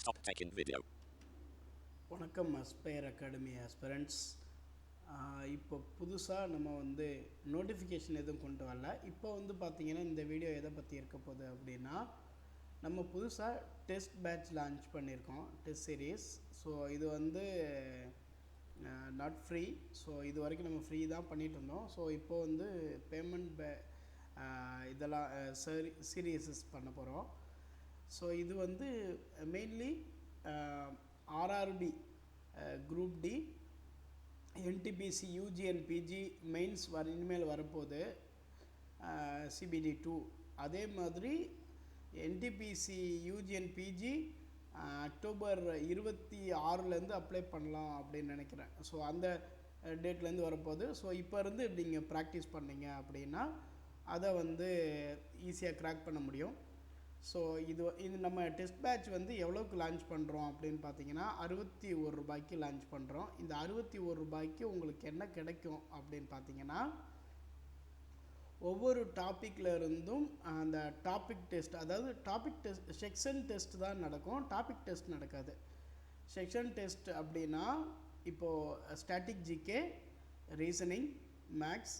Stop taking video. வணக்கம் aspire academy aspirants. இப்போ புதுசாக நம்ம வந்து நோட்டிஃபிகேஷன் எதுவும் கொண்டு வரல. இப்போ வந்து பார்த்திங்கன்னா இந்த வீடியோ எதை பற்றி இருக்க போகுது அப்படின்னா, நம்ம புதுசாக டெஸ்ட் பேட்ச் லான்ச் பண்ணியிருக்கோம், டெஸ்ட் சீரீஸ். ஸோ இது வந்து நாட் ஃப்ரீ. ஸோ இது வரைக்கும் நம்ம ஃப்ரீ தான் பண்ணிகிட்டு இருந்தோம். ஸோ இப்போ வந்து பேமெண்ட் இதெல்லாம் சீரீஸஸ் பண்ண போகிறோம். ஸோ இது வந்து mainly RRB group D, NTPC UG and PG mains இனிமேல் வரப்போகுது, சிபிடி 2. அதே மாதிரி NTPC UG and PG October 26 apply பண்ணலாம் அப்படின்னு நினைக்கிறேன். ஸோ அந்த டேட்லேருந்து வரப்போகுது. ஸோ இப்போ இருந்து நீங்கள் ப்ராக்டிஸ் பண்ணிங்க அப்படின்னா அதை வந்து ஈஸியாக க்ராக் பண்ண முடியும். ஸோ இது நம்ம டெஸ்ட் பேட்ச் வந்து எவ்வளோக்கு லான்ச் பண்ணுறோம் அப்படின்னு பார்த்தீங்கன்னா 61 ரூபாய்க்கு லான்ச் பண்ணுறோம். இந்த 61 ரூபாய்க்கு உங்களுக்கு என்ன கிடைக்கும் அப்படின்னு பார்த்தீங்கன்னா, ஒவ்வொரு டாப்பிக்கில் இருந்தும் அந்த டாபிக் டெஸ்ட், அதாவது டாபிக் டெஸ்ட் செக்ஷன் டெஸ்ட் தான் நடக்கும், டாபிக் டெஸ்ட் நடக்காது. செக்ஷன் டெஸ்ட் அப்படின்னா இப்போது ஸ்டாட்டிக் ஜிகே, ரீசனிங், மேக்ஸ்,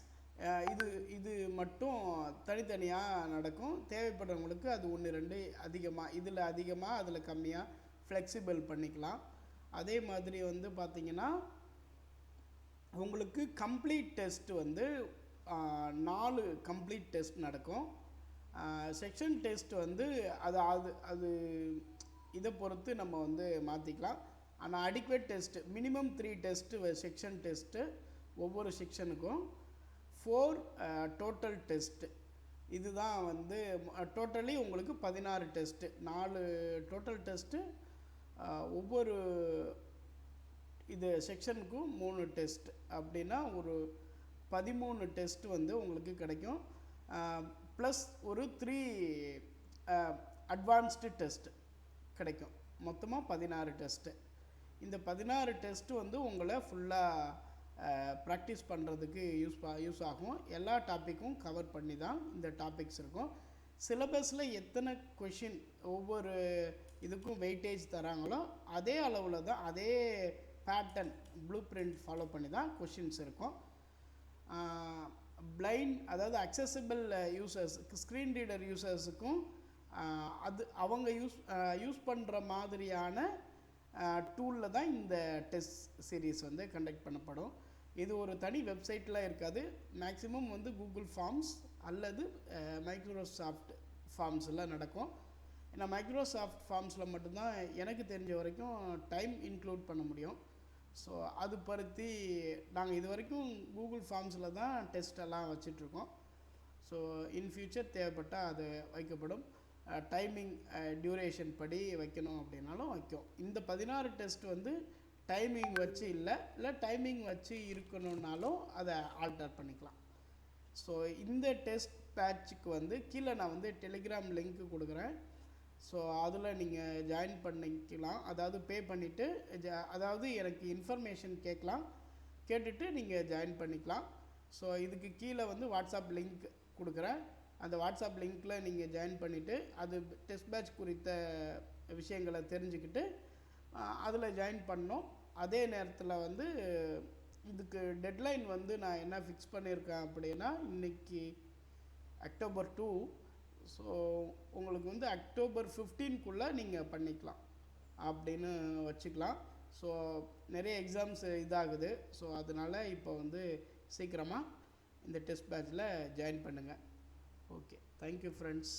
இது மட்டும் தனித்தனியாக நடக்கும். தேவைப்படுறவங்களுக்கு அது 1-2 அதிகமாக, இதில் அதிகமாக அதில் கம்மியாக ஃப்ளெக்சிபிள் பண்ணிக்கலாம். அதே மாதிரி வந்து பார்த்திங்கன்னா உங்களுக்கு கம்ப்ளீட் டெஸ்ட் வந்து 4 கம்ப்ளீட் டெஸ்ட் நடக்கும். செக்ஷன் டெஸ்ட் வந்து அது இதை பொறுத்து நம்ம வந்து மாற்றிக்கலாம். ஆனால் adequate test minimum 3 test section test, ஒவ்வொரு செக்ஷனுக்கும் 4 டோட்டல் டெஸ்ட்டு. இதுதான் வந்து டோட்டலி உங்களுக்கு 16 டெஸ்ட்டு, 4 டோட்டல் டெஸ்ட்டு, ஒவ்வொரு இது செக்ஷனுக்கும் 3 டெஸ்ட், அப்படின்னா ஒரு 13 டெஸ்ட் வந்து உங்களுக்கு கிடைக்கும். ப்ளஸ் ஒரு 3 அட்வான்ஸ்டு டெஸ்ட் கிடைக்கும். மொத்தமாக 16 டெஸ்ட்டு. இந்த 16 டெஸ்ட்டு வந்து உங்களை ஃபுல்லாக ப்ராக்டிஸ் பண்ணுறதுக்கு யூஸ் ஆகும். எல்லா டாப்பிக்கும் கவர் பண்ணி தான் இந்த டாபிக்ஸ் இருக்கும். சிலபஸில் எத்தனை கொஷின் ஒவ்வொரு இதுக்கும் வெயிட்டேஜ் தராங்களோ அதே அளவில் தான், அதே பேட்டர்ன் ப்ளூ பிரிண்ட் ஃபாலோ பண்ணி தான் கொஷின்ஸ் இருக்கும். பிளைண்ட், அதாவது அக்சசிபிள் யூசர்ஸ், ஸ்க்ரீன் ரீடர் யூசர்ஸுக்கும் அது அவங்க யூஸ் பண்ணுற மாதிரியான டூலில் தான் இந்த டெஸ்ட் சீரீஸ் வந்து கண்டக்ட் பண்ணப்படும். இது ஒரு தனி வெப்சைட்டில் இருக்காது. மேக்ஸிமம் வந்து கூகுள் ஃபார்ம்ஸ் அல்லது மைக்ரோசாஃப்ட் ஃபார்ம்ஸில் நடக்கும். ஏன்னா மைக்ரோசாஃப்ட் ஃபார்ம்ஸில் மட்டும்தான் எனக்கு தெரிஞ்ச வரைக்கும் டைம் இன்க்ளூட் பண்ண முடியும். ஸோ அது பற்றி நாங்கள் இது வரைக்கும் கூகுள் ஃபார்ம்ஸில் தான் டெஸ்ட்டெல்லாம் வச்சிட்ருக்கோம். ஸோ இன் ஃப்யூச்சர் தேவைப்பட்டால் அது வைக்கப்படும். டைமிங் டியூரேஷன் படி வைக்கணும் அப்படின்னாலும் வைக்கும். இந்த 16 டெஸ்ட் வந்து டைமிங் வச்சு இல்லை டைமிங் வச்சு இருக்கணுன்னாலும் அதை ஆல்டர் பண்ணிக்கலாம். ஸோ இந்த டெஸ்ட் பேட்சுக்கு வந்து கீழே நான் வந்து டெலிகிராம் லிங்க்கு கொடுக்குறேன். ஸோ அதில் நீங்கள் ஜாயின் பண்ணிக்கலாம். அதாவது பே பண்ணிவிட்டு அதாவது எனக்கு இன்ஃபர்மேஷன் கேட்டுட்டு நீங்கள் ஜாயின் பண்ணிக்கலாம். ஸோ இதுக்கு கீழே வந்து வாட்ஸ்அப் லிங்க் கொடுக்குறேன். அந்த வாட்ஸ்அப் லிங்க்கில் நீங்கள் ஜாயின் பண்ணிவிட்டு அது டெஸ்ட் பேட்ச் குறித்த விஷயங்களை தெரிஞ்சுக்கிட்டு அதில் ஜாயின் பண்ணோம். அதே நேரத்தில் வந்து இதுக்கு டெட்லைன் வந்து நான் என்ன ஃபிக்ஸ் பண்ணியிருக்கேன் அப்படின்னா, இன்றைக்கி அக்டோபர் 2. ஸோ உங்களுக்கு வந்து அக்டோபர் 15க்குள்ளே நீங்கள் பண்ணிக்கலாம் அப்படின்னு வச்சுக்கலாம். ஸோ நிறைய எக்ஸாம்ஸ் இதாகுது. ஸோ அதனால் இப்போ வந்து சீக்கிரமாக இந்த டெஸ்ட் பேட்சில் ஜாயின் பண்ணுங்கள். Okay, thank you friends.